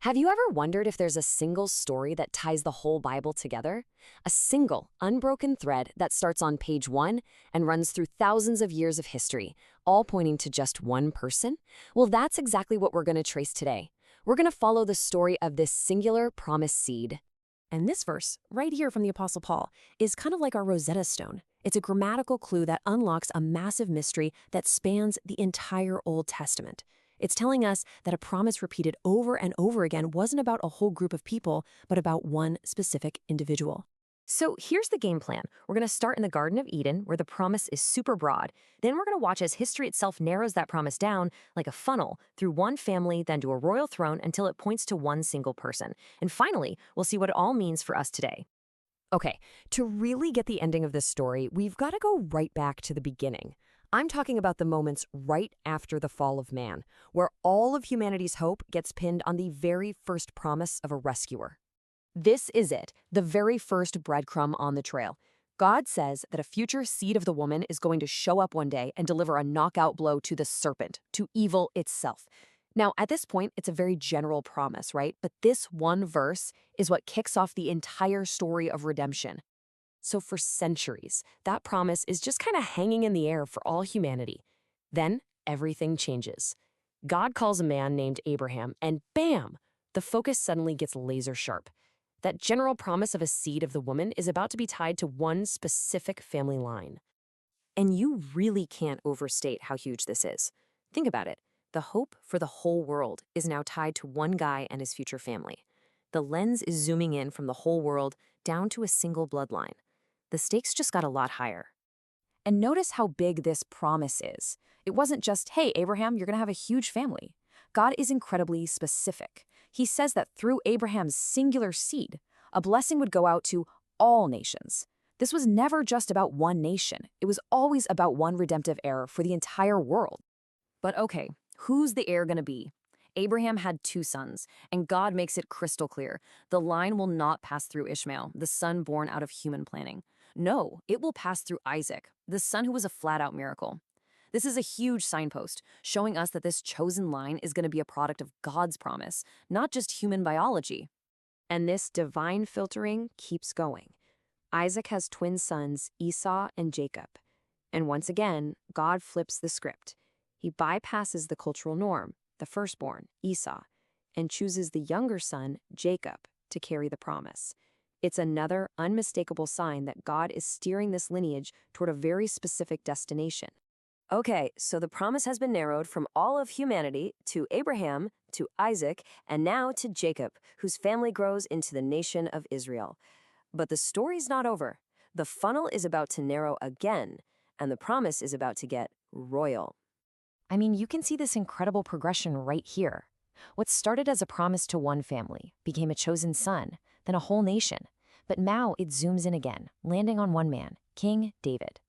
Have you ever wondered if there's a single story that ties the whole Bible together? A single, unbroken thread that starts on page 1 and runs through thousands of years of history, all pointing to just one person? Well, that's exactly what we're going to trace today. We're going to follow the story of this singular promised seed. And this verse, right here from the Apostle Paul, is kind of like our Rosetta Stone. It's a grammatical clue that unlocks a massive mystery that spans the entire Old Testament. It's telling us that a promise repeated over and over again wasn't about a whole group of people, but about one specific individual. So here's the game plan. We're going to start in the Garden of Eden, where the promise is super broad. Then we're going to watch as history itself narrows that promise down like a funnel through one family, then to a royal throne until it points to one single person. And finally, we'll see what it all means for us today. Okay, to really get the ending of this story, we've got to go right back to the beginning. I'm talking about the moments right after the fall of man, where all of humanity's hope gets pinned on the very first promise of a rescuer. This is it, the very first breadcrumb on the trail. God says that a future seed of the woman is going to show up one day and deliver a knockout blow to the serpent, to evil itself. Now, at this point, it's a very general promise, right? But this one verse is what kicks off the entire story of redemption. So for centuries, that promise is just kind of hanging in the air for all humanity. Then everything changes. God calls a man named Abraham, and bam! The focus suddenly gets laser sharp. That general promise of a seed of the woman is about to be tied to one specific family line. And you really can't overstate how huge this is. Think about it. The hope for the whole world is now tied to one guy and his future family. The lens is zooming in from the whole world down to a single bloodline. The stakes just got a lot higher. And notice how big this promise is. It wasn't just, hey, Abraham, you're going to have a huge family. God is incredibly specific. He says that through Abraham's singular seed, a blessing would go out to all nations. This was never just about one nation. It was always about one redemptive heir for the entire world. But okay, who's the heir going to be? Abraham had 2 sons, and God makes it crystal clear. The line will not pass through Ishmael, the son born out of human planning. No, it will pass through Isaac, the son who was a flat-out miracle. This is a huge signpost, showing us that this chosen line is going to be a product of God's promise, not just human biology. And this divine filtering keeps going. Isaac has twin sons, Esau and Jacob. And once again, God flips the script. He bypasses the cultural norm, the firstborn, Esau, and chooses the younger son, Jacob, to carry the promise. It's another unmistakable sign that God is steering this lineage toward a very specific destination. Okay, so the promise has been narrowed from all of humanity to Abraham, to Isaac, and now to Jacob, whose family grows into the nation of Israel. But the story's not over. The funnel is about to narrow again, and the promise is about to get royal. I mean, you can see this incredible progression right here. What started as a promise to one family became a chosen son, then a whole nation. But now it zooms in again, landing on one man, King David.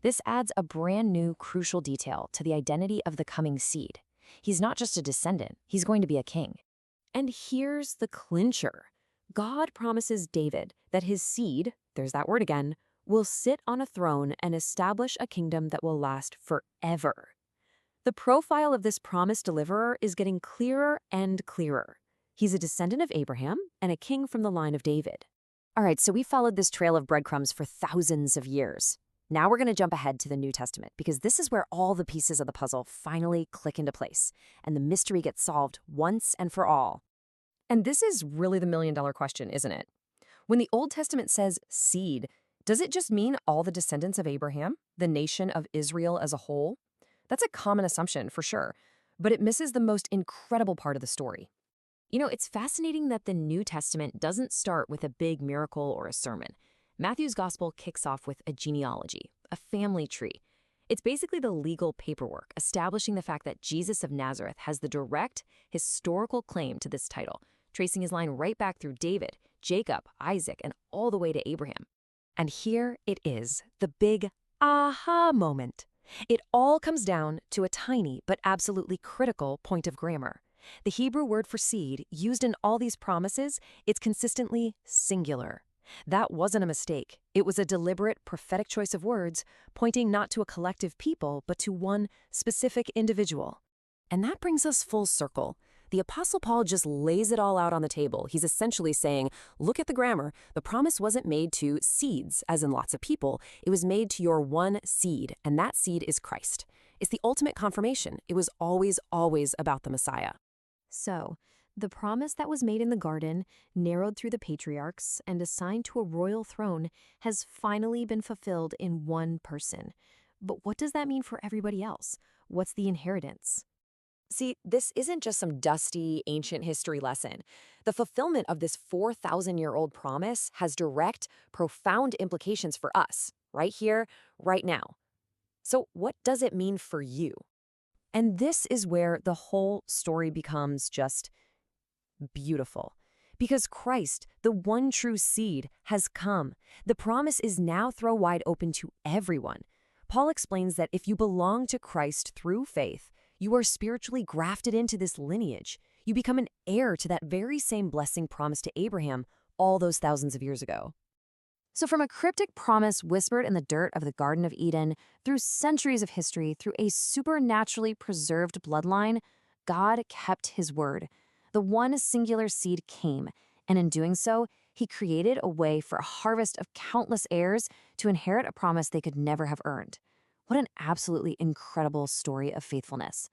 This adds a brand new, crucial detail to the identity of the coming seed. He's not just a descendant, he's going to be a king. And here's the clincher. God promises David that his seed, there's that word again, will sit on a throne and establish a kingdom that will last forever. The profile of this promised deliverer is getting clearer and clearer. He's a descendant of Abraham and a king from the line of David. All right, so we followed this trail of breadcrumbs for thousands of years. Now we're going to jump ahead to the New Testament, because this is where all the pieces of the puzzle finally click into place, and the mystery gets solved once and for all. And this is really the million-dollar question, isn't it? When the Old Testament says seed, does it just mean all the descendants of Abraham, the nation of Israel as a whole? That's a common assumption, for sure, but it misses the most incredible part of the story. You know, it's fascinating that the New Testament doesn't start with a big miracle or a sermon. Matthew's gospel kicks off with a genealogy, a family tree. It's basically the legal paperwork establishing the fact that Jesus of Nazareth has the direct, historical claim to this title, tracing his line right back through David, Jacob, Isaac, and all the way to Abraham. And here it is, the big aha moment. It all comes down to a tiny but absolutely critical point of grammar. The Hebrew word for seed, used in all these promises, it's consistently singular. That wasn't a mistake. It was a deliberate, prophetic choice of words, pointing not to a collective people, but to one specific individual. And that brings us full circle. The Apostle Paul just lays it all out on the table. He's essentially saying, look at the grammar. The promise wasn't made to seeds, as in lots of people. It was made to your one seed, and that seed is Christ. It's the ultimate confirmation. It was always, always about the Messiah. So, the promise that was made in the garden, narrowed through the patriarchs, and assigned to a royal throne has finally been fulfilled in one person. But what does that mean for everybody else? What's the inheritance? See, this isn't just some dusty, ancient history lesson. The fulfillment of this 4,000-year-old promise has direct, profound implications for us, right here, right now. So what does it mean for you? And this is where the whole story becomes just beautiful. Because Christ, the one true seed, has come. The promise is now thrown wide open to everyone. Paul explains that if you belong to Christ through faith, you are spiritually grafted into this lineage. You become an heir to that very same blessing promised to Abraham all those thousands of years ago. So from a cryptic promise whispered in the dirt of the Garden of Eden, through centuries of history, through a supernaturally preserved bloodline, God kept his word. The one singular seed came, and in doing so, he created a way for a harvest of countless heirs to inherit a promise they could never have earned. What an absolutely incredible story of faithfulness.